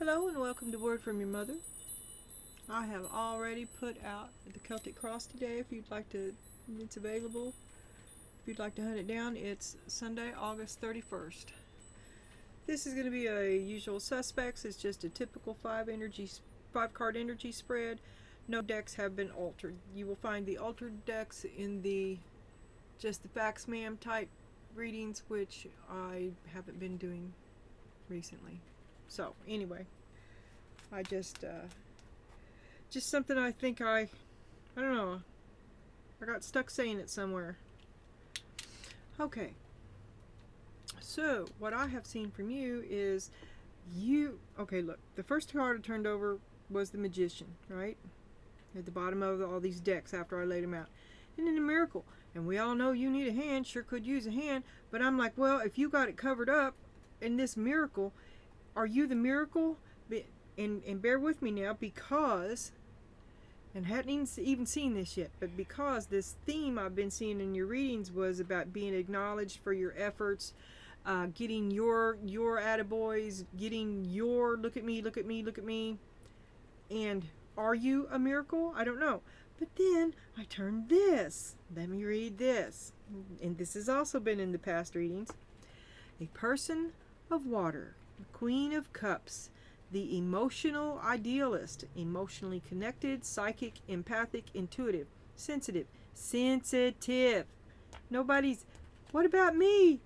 Hello and welcome to Word from Your Mother. I have already put out the Celtic Cross today. If you'd like to, it's available. If you'd like to hunt it down, it's Sunday, August 31st. This is going to be a usual suspects. It's just a typical five card energy spread. No decks have been altered. You will find the altered decks in the facts ma'am type readings, which I haven't been doing recently. So anyway, I just something I think I don't know, I got stuck saying it somewhere. Okay, so what I have seen from you is okay, look, the first card I turned over was the Magician, right? At the bottom of all these decks after I laid them out. And then the Miracle. And we all know you need a hand, sure could use a hand, but I'm like, well, if you got it covered up in this Miracle, are you the Miracle? And bear with me now, because, and hadn't even seen this yet, but because this theme I've been seeing in your readings was about being acknowledged for your efforts, getting your attaboys, getting your look at me, look at me, look at me. And are you a miracle? I don't know. But then I turned this. Let me read this. And this has also been in the past readings. A person of water. Queen of Cups, the emotional idealist, emotionally connected, psychic, empathic, intuitive, sensitive. What about me?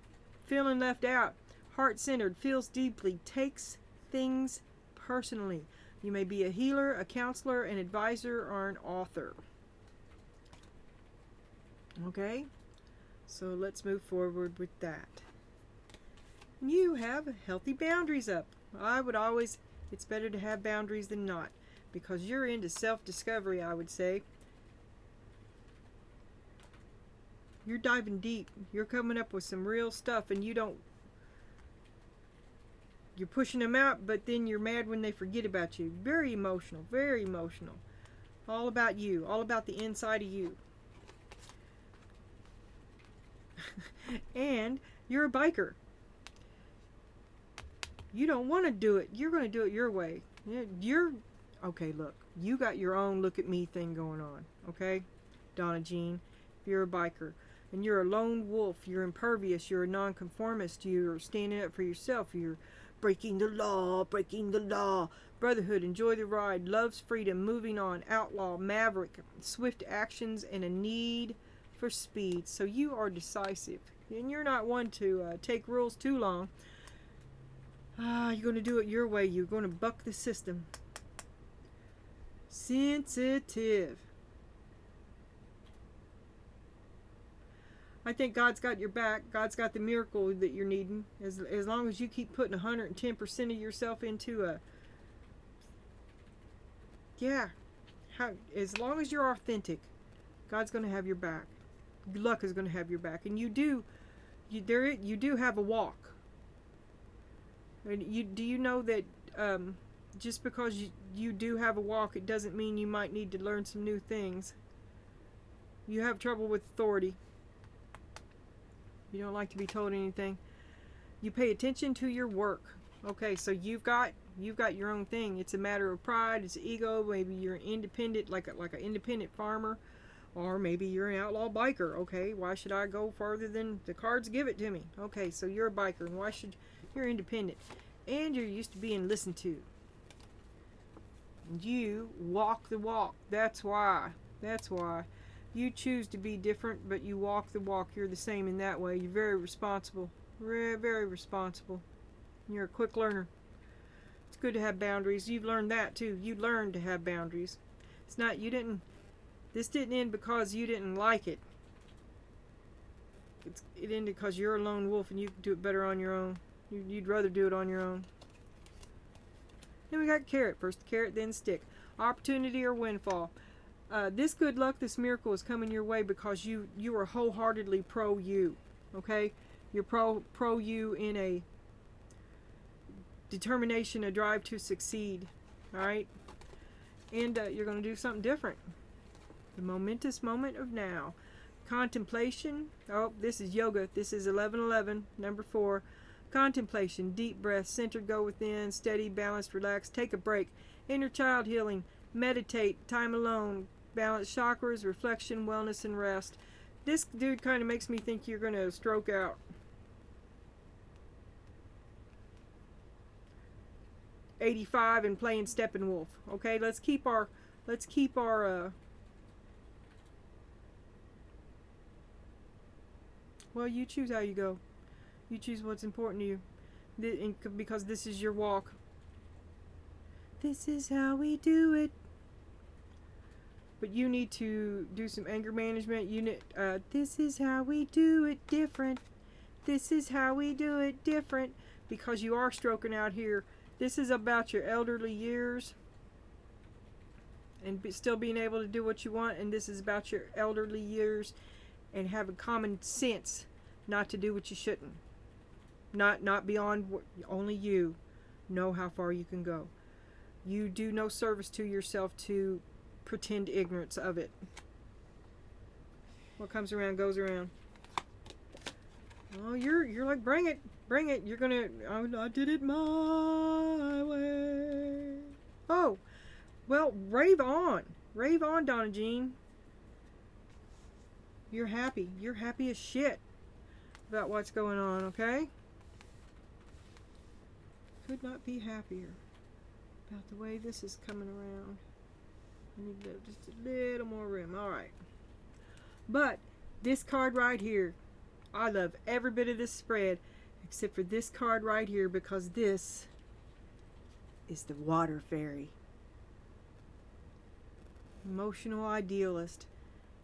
Feeling left out, heart-centered, feels deeply, takes things personally. You may be a healer, a counselor, an advisor, or an author. Okay, so let's move forward with that. You have healthy boundaries up. It's better to have boundaries than not, because you're into self-discovery, I would say. You're diving deep. You're coming up with some real stuff, and you're pushing them out, but then you're mad when they forget about you. Very emotional, very emotional. All about you, all about the inside of you. And you're a biker. You don't want to do it. You're going to do it your way. Okay, look. You got your own look at me thing going on. Okay? Donna Jean, you're a biker. And you're a lone wolf. You're impervious. You're a nonconformist. You're standing up for yourself. You're breaking the law, breaking the law. Brotherhood, enjoy the ride. Loves freedom, moving on. Outlaw, maverick, swift actions, and a need for speed. So you are decisive. And you're not one to take rules too long. You're going to do it your way. You're going to buck the system. Sensitive. I think God's got your back. God's got the miracle that you're needing. As long as you keep putting 110% of yourself into as long as you're authentic, God's going to have your back. Luck is going to have your back. And you do have a walk. Do you know that just because you do have a walk, it doesn't mean you might need to learn some new things. You have trouble with authority. You don't like to be told anything. You pay attention to your work. Okay, so you've got your own thing. It's a matter of pride. It's ego. Maybe you're an independent, like an independent farmer, or maybe you're an outlaw biker. Okay, why should I go farther than the cards give it to me? Okay, so you're a biker, and you're independent, and you're used to being listened to. You walk the walk. That's why. You choose to be different, but you walk the walk. You're the same in that way. You're very responsible. Very, very responsible. You're a quick learner. It's good to have boundaries. You've learned that too. You learned to have boundaries. This didn't end because you didn't like it. It ended because you're a lone wolf and you can do it better on your own. You'd rather do it on your own. Then we got carrot. First the carrot, then stick. Opportunity or windfall. This good luck, this miracle is coming your way because you are wholeheartedly pro you. Okay? You're pro you in a determination, a drive to succeed. Alright? And you're going to do something different. The momentous moment of now. Contemplation. Oh, this is yoga. This is 1111, number 4. Contemplation, deep breath, centered, go within, steady, balanced, relaxed. Take a break. Inner child healing, meditate, time alone, balance chakras, reflection, wellness, and rest. This dude kind of makes me think you're going to stroke out. '85 and playing Steppenwolf. Okay, let's keep our well, you choose how you go. You choose what's important to you. Because this is your walk. This is how we do it. But you need to do some anger management. This is how we do it different. This is how we do it different. Because you are stroking out here. This is about your elderly years. And still being able to do what you want. And this is about your elderly years. And having common sense not to do what you shouldn't. Not beyond what only you know how far you can go. You do no service to yourself to pretend ignorance of it. What comes around goes around. Oh, you're like, bring it. You're gonna. I did it my way. Oh, well, rave on, Donna Jean. You're happy. You're happy as shit about what's going on. Okay. Could not be happier about the way this is coming around. I need just a little more room. Alright. But this card right here, I love every bit of this spread except for this card right here, because this is the water fairy. Emotional idealist.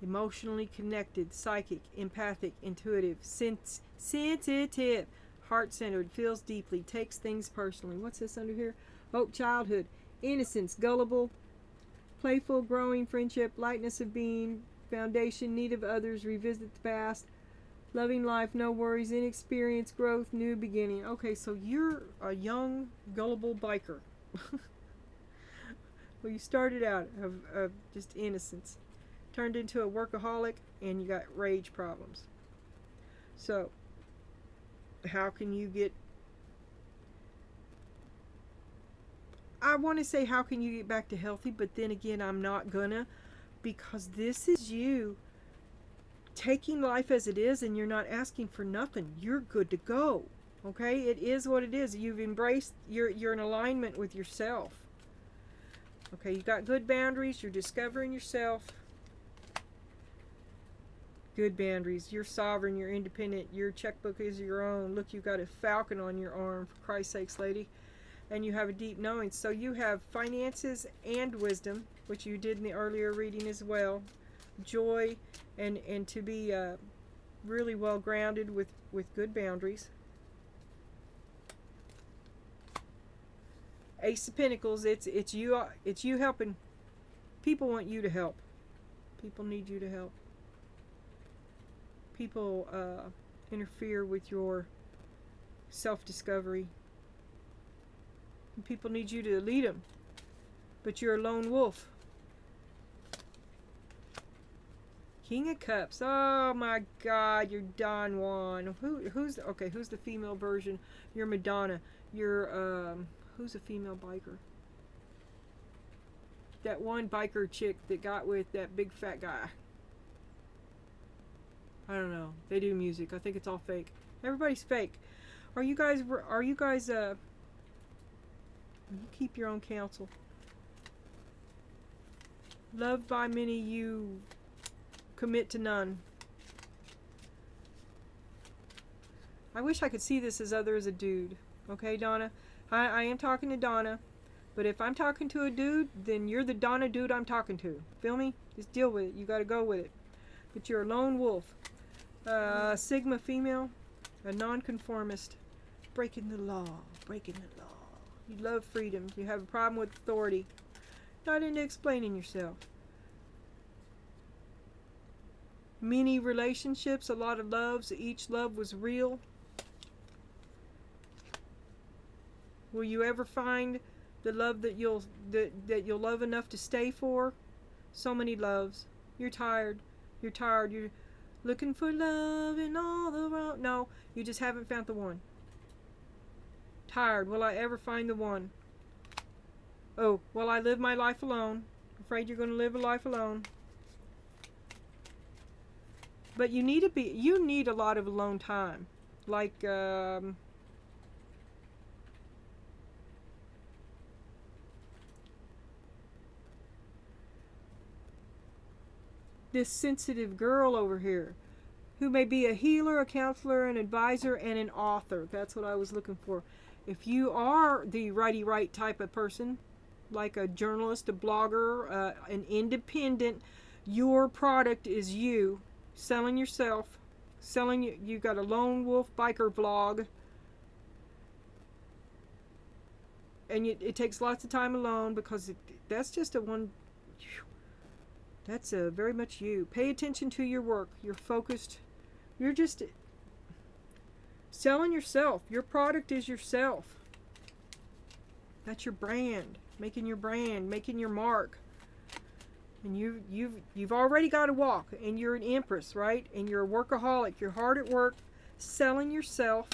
Emotionally connected, psychic, empathic, intuitive, sensitive, heart-centered, feels deeply, takes things personally. What's this under here? Oh, childhood, innocence, gullible, playful, growing, friendship, lightness of being, foundation, need of others, revisit the past, loving life, no worries, inexperience, growth, new beginning. Okay, so you're a young, gullible biker. Well, you started out of just innocence, turned into a workaholic, and you got rage problems. So, how can you get... I want to say how can you get back to healthy, but then again, I'm not gonna, because this is you taking life as it is, and you're not asking for nothing. You're good to go. Okay? It is what it is. You've embraced, you're in alignment with yourself. Okay, you got good boundaries, you're discovering yourself. Good boundaries. You're sovereign, you're independent, your checkbook is your own. Look, you've got a falcon on your arm, for Christ's sakes, lady. And you have a deep knowing. So you have finances and wisdom, which you did in the earlier reading as well. Joy, and to be really well grounded with good boundaries. Ace of Pentacles, it's you helping. People want you to help. People need you to help. People interfere with your self-discovery. People need you to lead them, but you're a lone wolf. King of Cups. Oh my God, you're Don Juan. Who's the female version? You're Madonna. You're who's a female biker? That one biker chick that got with that big fat guy. I don't know. They do music. I think it's all fake. Everybody's fake. Are you guys you keep your own counsel. Loved by many, you commit to none. I wish I could see this as other as a dude. Okay, Donna? I am talking to Donna, but if I'm talking to a dude, then you're the Donna dude I'm talking to. Feel me? Just deal with it. You gotta go with it. But you're a lone wolf. Sigma female, a nonconformist, breaking the law. You love freedom. You have a problem with authority. Not into explaining yourself. Many relationships, a lot of loves. Each love was real. Will you ever find the love that you'll love enough to stay for? So many loves. You're tired. You're looking for love in all the wrong. No, you just haven't found the one. Tired. Will I ever find the one? Oh, will I live my life alone? Afraid you're going to live a life alone. But you need a lot of alone time. Like, this sensitive girl over here, who may be a healer, a counselor, an advisor, and an author. That's what I was looking for. If you are the righty-right type of person, like a journalist, a blogger, an independent, your product is you, selling yourself, you got a lone wolf biker vlog, and it takes lots of time alone, because that's just that's very much you. Pay attention to your work. You're focused. You're just selling yourself. Your product is yourself. That's your brand. Making your brand, making your mark. And you've already got to walk, and you're an empress, right? And you're a workaholic. You're hard at work, selling yourself,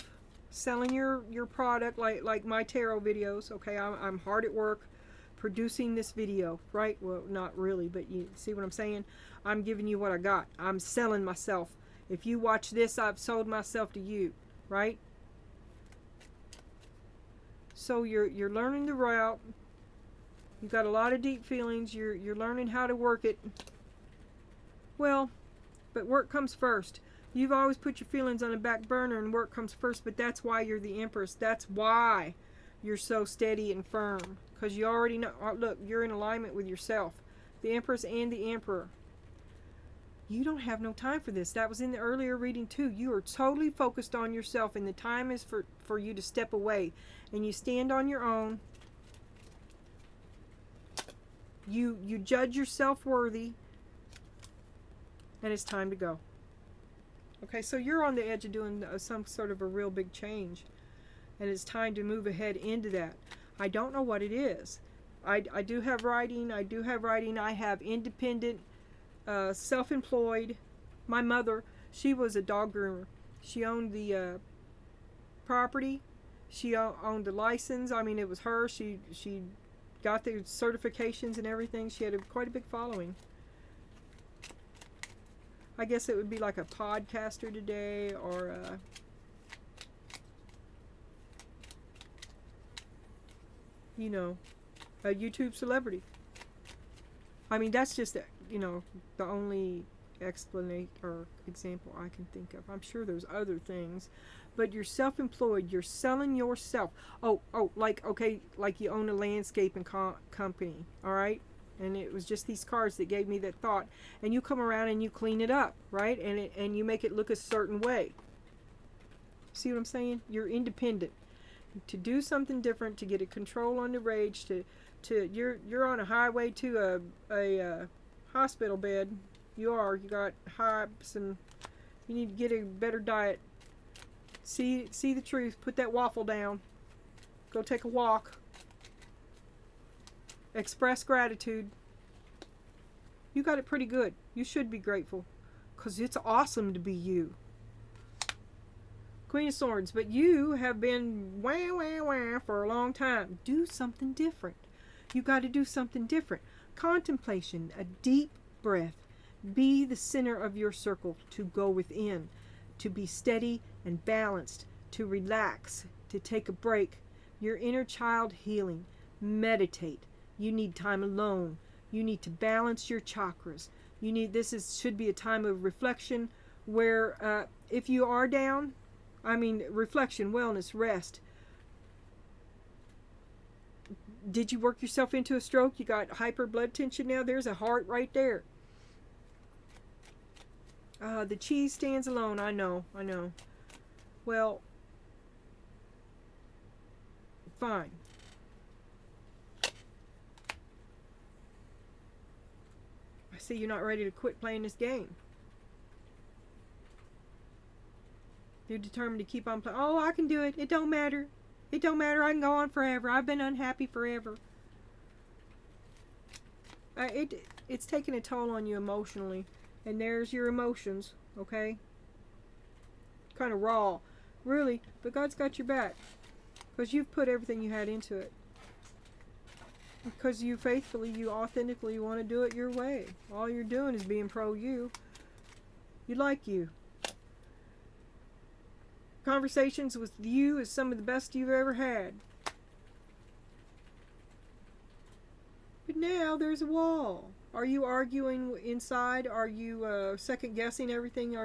selling your product, like my tarot videos. Okay, I'm hard at work producing this video, right? Well, not really, but you see what I'm saying? I'm giving you what I got. I'm selling myself. If you watch this, I've sold myself to you, right? So you're learning the route. You've got a lot of deep feelings. You're learning how to work it. Well, but work comes first. You've always put your feelings on the back burner, and work comes first, but that's why you're the Empress. That's why you're so steady and firm, because you already know. Look, you're in alignment with yourself, the Empress and the Emperor. You don't have no time for this. That was in the earlier reading too. You are totally focused on yourself, and the time is for you to step away, and you stand on your own. You judge yourself worthy, and it's time to go. Okay, so you're on the edge of doing some sort of a real big change, and it's time to move ahead into that. I don't know what it is. I do have writing. I have independent, self-employed. My mother, she was a dog groomer. She owned the property. She owned the license. I mean, it was her. She got the certifications and everything. She had quite a big following. I guess it would be like a podcaster today, or you know, a YouTube celebrity. I mean, that's just, you know, the only explanation or example I can think of. I'm sure there's other things, but you're self-employed. You're selling yourself. Oh, like, okay, like you own a landscaping company, all right? And it was just these cards that gave me that thought. And you come around and you clean it up, right? And you make it look a certain way. See what I'm saying? You're independent. To do something different, to get a control on the rage, you're on a highway to a hospital bed. You got hives, and you need to get a better diet. See the truth. Put that waffle down. Go take a walk. Express gratitude. You got it pretty good. You should be grateful, because it's awesome to be you. Queen of Swords, but you have been wah for a long time. Do something different. You got to do something different. Contemplation, a deep breath. Be the center of your circle, to go within, to be steady and balanced, to relax, to take a break. Your inner child healing. Meditate. You need time alone. You need to balance your chakras. Should be a time of reflection, where if you are down, reflection, wellness, rest. Did you work yourself into a stroke? You got hyper blood tension now? There's a heart right there. The cheese stands alone. I know. Well, fine. I see you're not ready to quit playing this game. You're determined to keep on playing. Oh, I can do it. It don't matter. I can go on forever. I've been unhappy forever. It's taking a toll on you emotionally. And there's your emotions, okay? Kind of raw. Really, but God's got your back. Because you've put everything you had into it. Because you faithfully, you authentically want to do it your way. All you're doing is being pro-you. You like you. Conversations with you is some of the best you've ever had. But now there's a wall. Are you arguing inside? Are you second guessing everything?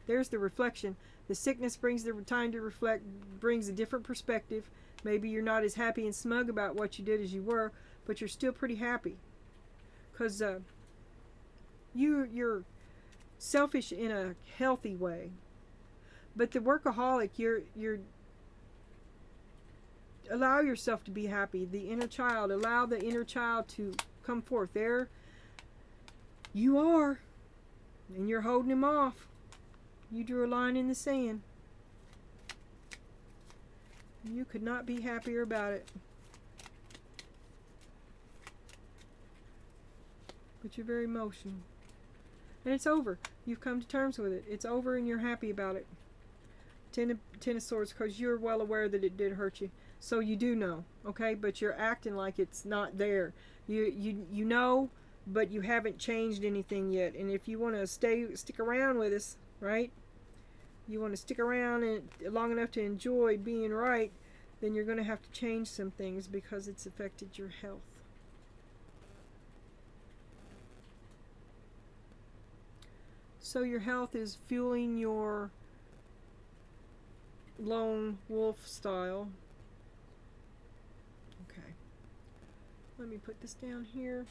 There's the reflection. The sickness brings the time to reflect, brings a different perspective. Maybe you're not as happy and smug about what you did as you were, but you're still pretty happy. Because you're selfish in a healthy way. But the workaholic, you're allow yourself to be happy. The inner child, allow the inner child to come forth. There you are, and you're holding him off. You drew a line in the sand. You could not be happier about it. But you're very emotional. And it's over. You've come to terms with it. It's over and you're happy about it. Ten of Swords, because you're well aware that it did hurt you. So you do know, okay? But you're acting like it's not there. You know, but you haven't changed anything yet. And if you want to stick around with us, right? You want to stick around long enough to enjoy being right, then you're going to have to change some things because it's affected your health. So your health is fueling your lone wolf style. Okay. Let me put this down here.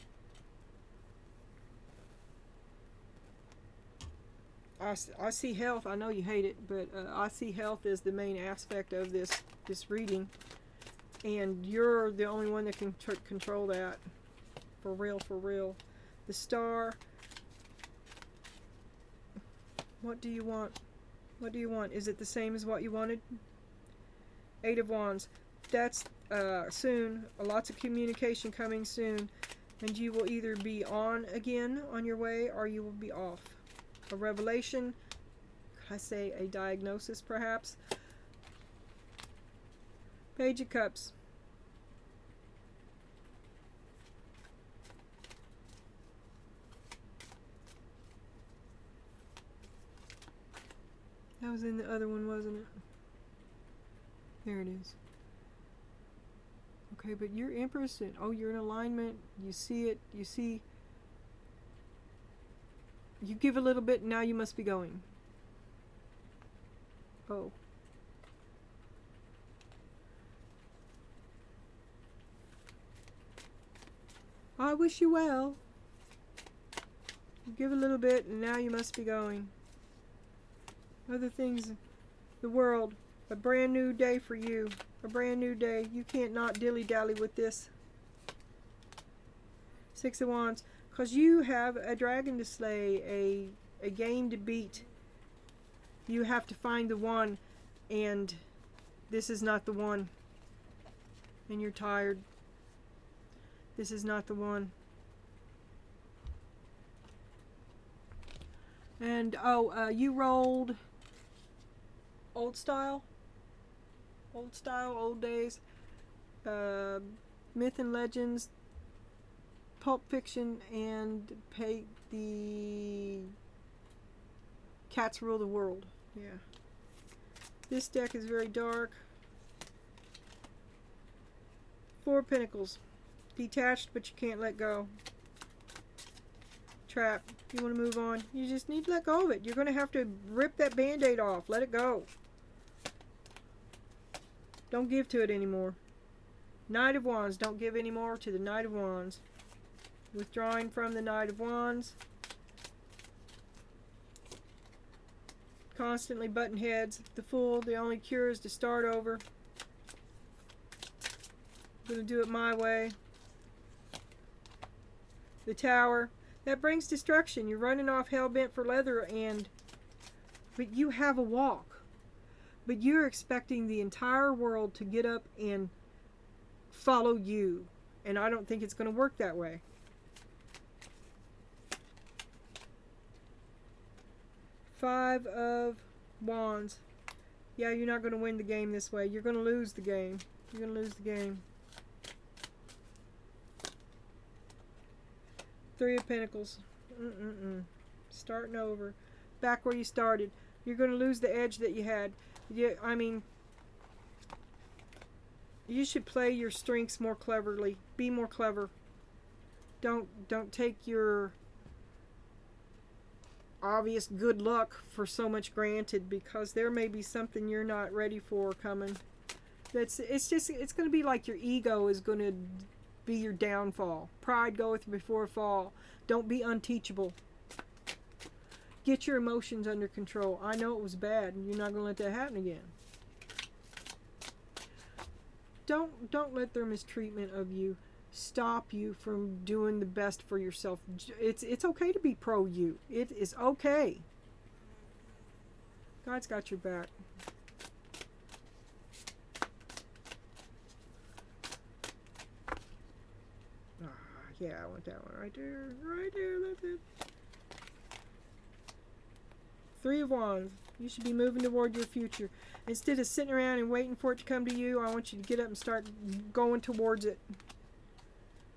I see health. I know you hate it, but I see health as the main aspect of this reading, and you're the only one that can control that. For real, for real. The Star. What do you want? What do you want? Is it the same as what you wanted? 8 of Wands. That's soon. Lots of communication coming soon, and you will either be on again on your way, or you will be off. A revelation, I say a diagnosis perhaps. Page of Cups. That was in the other one, wasn't it? There it is. Okay, but you're Empress, and you're in alignment. You see it. You see. You give a little bit, and now you must be going. Oh. I wish you well. You give a little bit, and now you must be going. Other things, the world, a brand new day for you. A brand new day. You can't not dilly-dally with this. 6 of Wands. Because you have a dragon to slay, a game to beat. You have to find the one, and this is not the one. And you're tired. This is not the one. And, you rolled old style. Old style, old days. Myth and Legends. Pulp Fiction, and the Cats Rule the World. Yeah. This deck is very dark. 4 of Pentacles. Detached, but you can't let go. Trap. You want to move on. You just need to let go of it. You're going to have to rip that band-aid off. Let it go. Don't give to it anymore. Knight of Wands. Don't give anymore to the Knight of Wands. Withdrawing from the Knight of Wands. Constantly button heads. The Fool. The only cure is to start over. I'm going to do it my way. The Tower. That brings destruction. You're running off hell-bent for leather, but you have a walk. But you're expecting the entire world to get up and follow you. And I don't think it's going to work that way. 5 of Wands. Yeah, you're not going to win the game this way. You're going to lose the game. You're going to lose the game. Three of Pentacles. Starting over. Back where you started. You're going to lose the edge that you had. I mean, you should play your strengths more cleverly. Be more clever. Don't take your obvious good luck for so much granted, because there may be something you're not ready for coming. It's going to be like your ego is going to be your downfall. Pride goeth before a fall. Don't be unteachable. Get your emotions under control. I know it was bad, and you're not going to let that happen again. Don't let their mistreatment of you stop you from doing the best for yourself. It's okay to be pro you. It is okay. God's got your back. Yeah, I want that one right there. Right there, that's it. Three of Wands. You should be moving toward your future. Instead of sitting around and waiting for it to come to you, I want you to get up and start going towards it.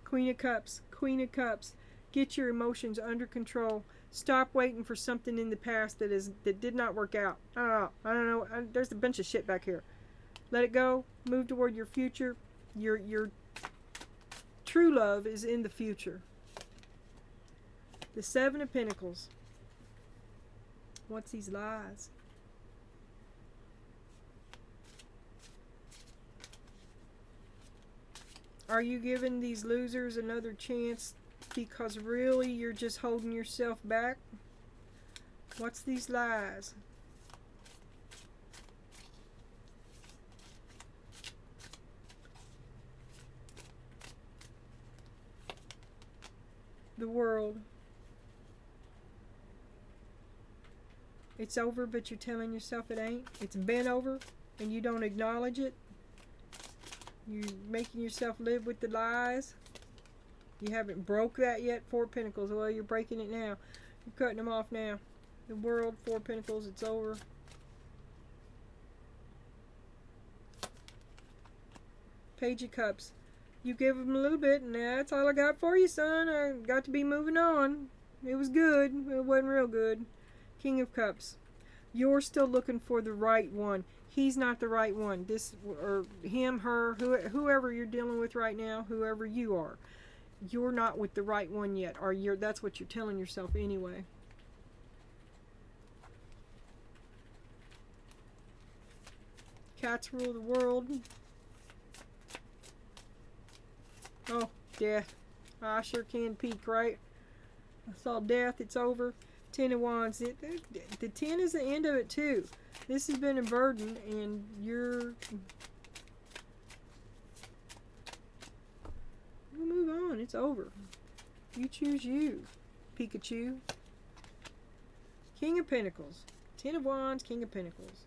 Queen of Cups. Queen of Cups. Get your emotions under control. Stop waiting for something in the past that did not work out. I don't know. There's a bunch of shit back here. Let it go. Move toward your future. Your true love is in the future. The Seven of Pentacles. What's these lies? Are you giving these losers another chance because really you're just holding yourself back? What's these lies? The World. It's over, but you're telling yourself it ain't. It's been over, and you don't acknowledge it. You're making yourself live with the lies. You haven't broke that yet. Four of Pentacles. Well, you're breaking it now. You're cutting them off now. The World, Four of Pentacles. It's over. Page of Cups. You give them a little bit, and that's all I got for you, son. I got to be moving on. It was good. It wasn't real good. King of Cups. You're still looking for the right one. He's not the right one. This, or him, her, whoever you're dealing with right now, whoever you are. You're not with the right one yet. Or that's what you're telling yourself anyway. Cats rule the world. Oh, death. I sure can peek, right? I saw death. It's over. Ten of Wands. The 10 is the end of it too. This has been a burden, and you'll move on. It's over. You choose you, Pikachu. King of Pentacles. Ten of Wands, King of Pentacles.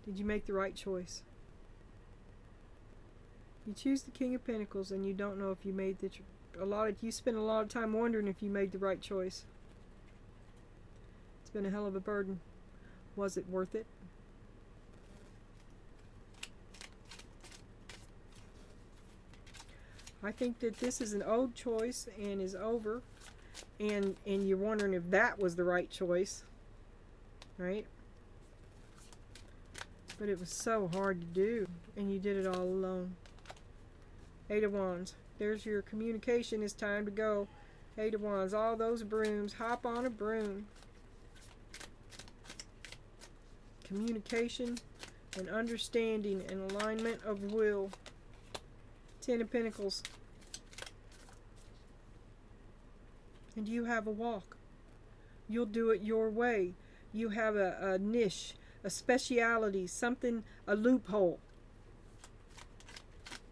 Did you make the right choice? You choose the King of Pentacles, and you don't know if you made you spend a lot of time wondering if you made the right choice. It's been a hell of a burden. Was it worth it? I think that this is an old choice and is over, and you're wondering if that was the right choice, right? But it was so hard to do, and you did it all alone. Eight of Wands. There's your communication. It's time to go. Eight of Wands. All those brooms. Hop on a broom. Communication and understanding and alignment of will. Ten of Pentacles. And you have a walk. You'll do it your way. You have a niche, a speciality, something, a loophole.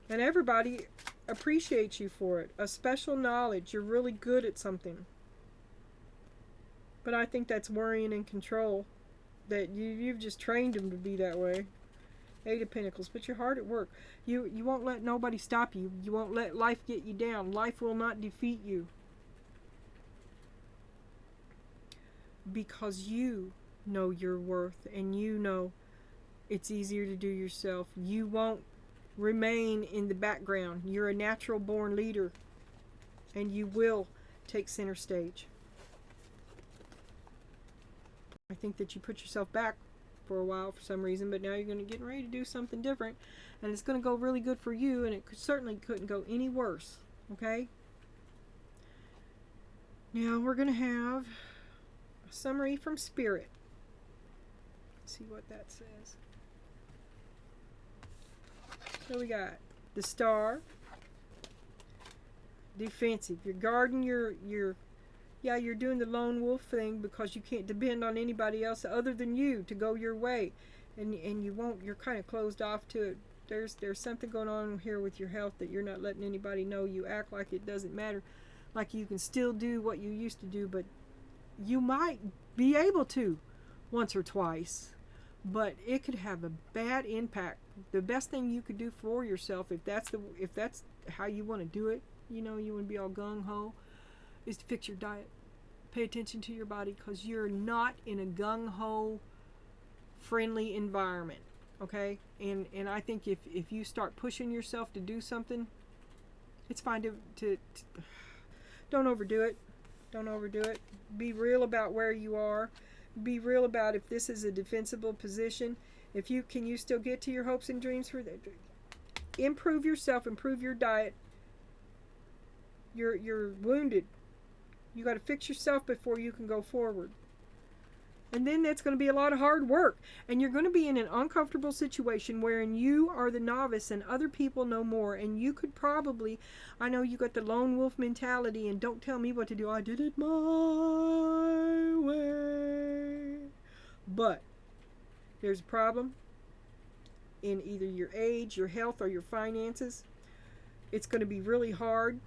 And everybody appreciates you for it. A special knowledge. You're really good at something. But I think that's worrying and control. That you've just trained them to be that way. Eight of Pentacles. But you're hard at work. You won't let nobody stop you. You won't let life get you down. Life will not defeat you. because you know your worth and you know it's easier to do yourself. You won't remain in the background. You're a natural born leader and you will take center stage. I think that you put yourself back for a while for some reason, but now you're going to get ready to do something different, and it's going to go really good for you, and it certainly couldn't go any worse. Okay? Now we're going to have a summary from Spirit. Let's see what that says. So we got the Star, defensive. You're guarding you're doing the lone wolf thing because you can't depend on anybody else other than you to go your way, and you won't. You're kind of closed off to it. There's something going on here with your health that you're not letting anybody know. You act like it doesn't matter, like you can still do what you used to do, but you might be able to once or twice, but it could have a bad impact. The best thing you could do for yourself, if that's how you want to do it, you want to be all gung-ho, is to fix your diet. Pay attention to your body, because you're not in a gung-ho friendly environment. Okay? And I think if you start pushing yourself to do something, it's fine to don't overdo it. Don't overdo it. Be real about where you are. Be real about if this is a defensible position. If you still get to your hopes and dreams for that. Improve yourself, improve your diet. You're wounded. You got to fix yourself before you can go forward. And then that's going to be a lot of hard work. And you're going to be in an uncomfortable situation wherein you are the novice and other people know more. And you could probably, I know you got the lone wolf mentality and don't tell me what to do. I did it my way. But there's a problem in either your age, your health, or your finances. It's going to be really hard.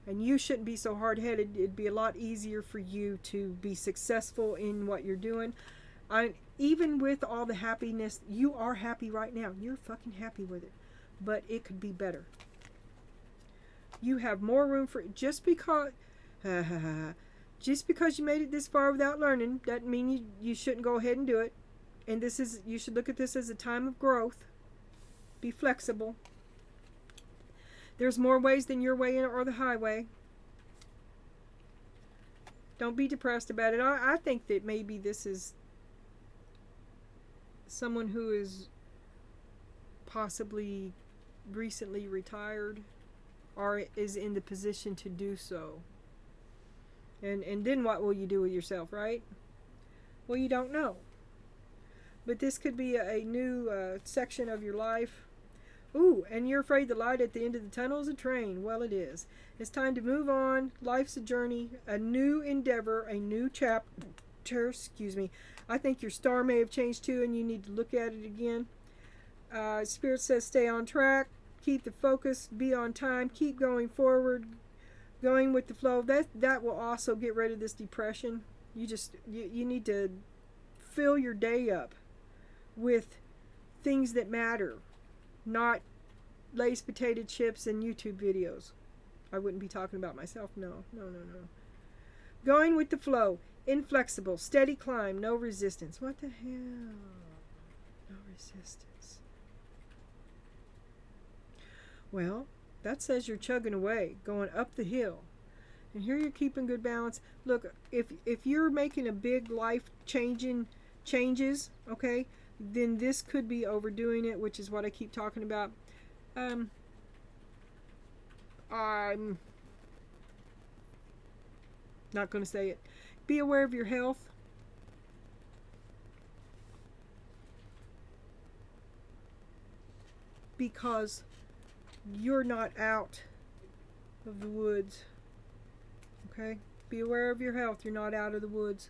And you shouldn't be so hard-headed. It'd be a lot easier for you to be successful in what you're doing. Even with all the happiness, you are happy right now. You're fucking happy with it. But it could be better. You have more room for it. Just because you made it this far without learning doesn't mean you shouldn't go ahead and do it. And you should look at this as a time of growth. Be flexible. There's more ways than your way or the highway. Don't be depressed about it. I think that maybe this is someone who is possibly recently retired or is in the position to do so. And then what will you do with yourself, right? Well, you don't know. But this could be a new section of your life. Ooh, and you're afraid the light at the end of the tunnel is a train. Well, it is. It's time to move on. Life's a journey, a new endeavor, a new chapter. Excuse me. I think your star may have changed too, and you need to look at it again. Spirit says stay on track, keep the focus, be on time, keep going forward, going with the flow. That will also get rid of this depression. You need to fill your day up with things that matter. Not Lay's potato chips and YouTube videos. I wouldn't be talking about myself. No. Going with the flow. Inflexible. Steady climb. No resistance. What the hell? No resistance. Well, that says you're chugging away. Going up the hill. And here you're keeping good balance. Look, if you're making a big life changes, okay, then this could be overdoing it, which is what I keep talking about. I'm not going to say it. Be aware of your health. Because you're not out of the woods. Okay? Be aware of your health. You're not out of the woods.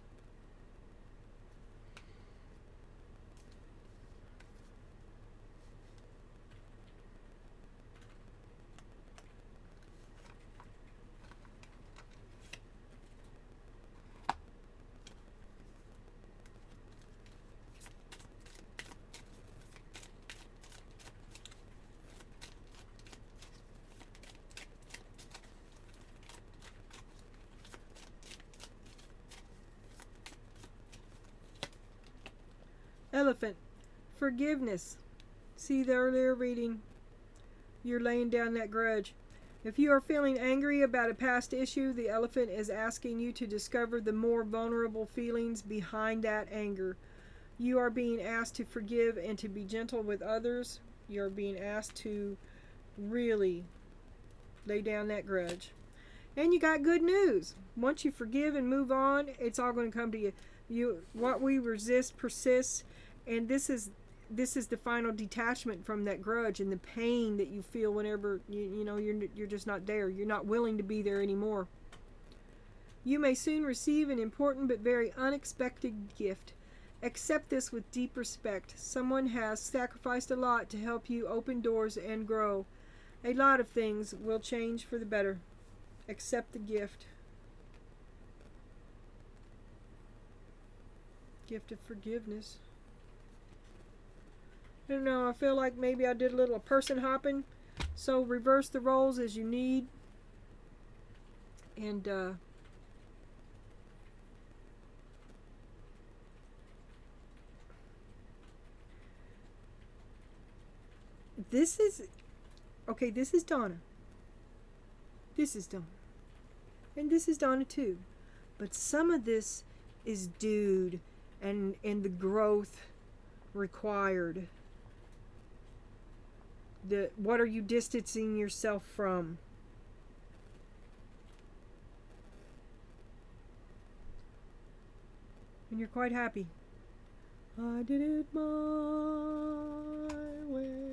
Elephant. Forgiveness. See there, they're reading. You're laying down that grudge. If you are feeling angry about a past issue, the elephant is asking you to discover the more vulnerable feelings behind that anger. You are being asked to forgive and to be gentle with others. You're being asked to really lay down that grudge. And you got good news. Once you forgive and move on, it's all going to come to you. What we resist persists, and this is the final detachment from that grudge and the pain that you feel whenever you're just not there. You're not willing to be there anymore. You may soon receive an important but very unexpected gift. Accept this with deep respect. Someone has sacrificed a lot to help you open doors and grow. A lot of things will change for the better. Accept the gift. Gift of forgiveness. I don't know, I feel like maybe I did a little person hopping. So reverse the roles as you need. And this is Donna. This is Donna. And this is Donna too. But some of this is dude and the growth required. What are you distancing yourself from? And you're quite happy. I did it my way.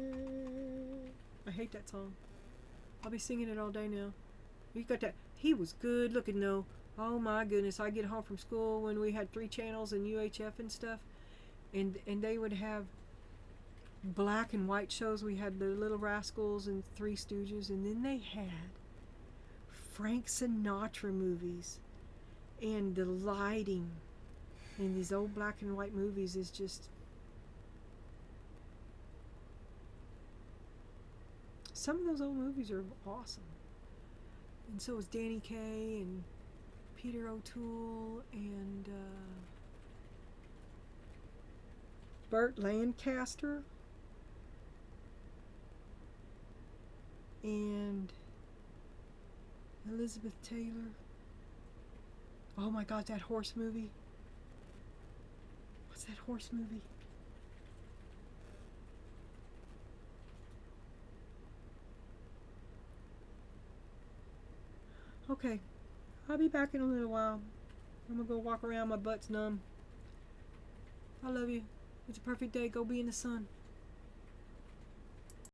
I hate that song. I'll be singing it all day now. You got that. He was good looking though. Oh my goodness. I get home from school when we had 3 channels and UHF and stuff. And they would have black and white shows. We had the Little Rascals and Three Stooges, and then they had Frank Sinatra movies, and the lighting in these old black and white movies is just, some of those old movies are awesome. And so is Danny Kaye and Peter O'Toole and Burt Lancaster and Elizabeth Taylor. Oh my God, that horse movie. What's that horse movie? Okay, I'll be back in a little while. I'm gonna go walk around, my butt's numb. I love you. It's a perfect day. Go be in the sun.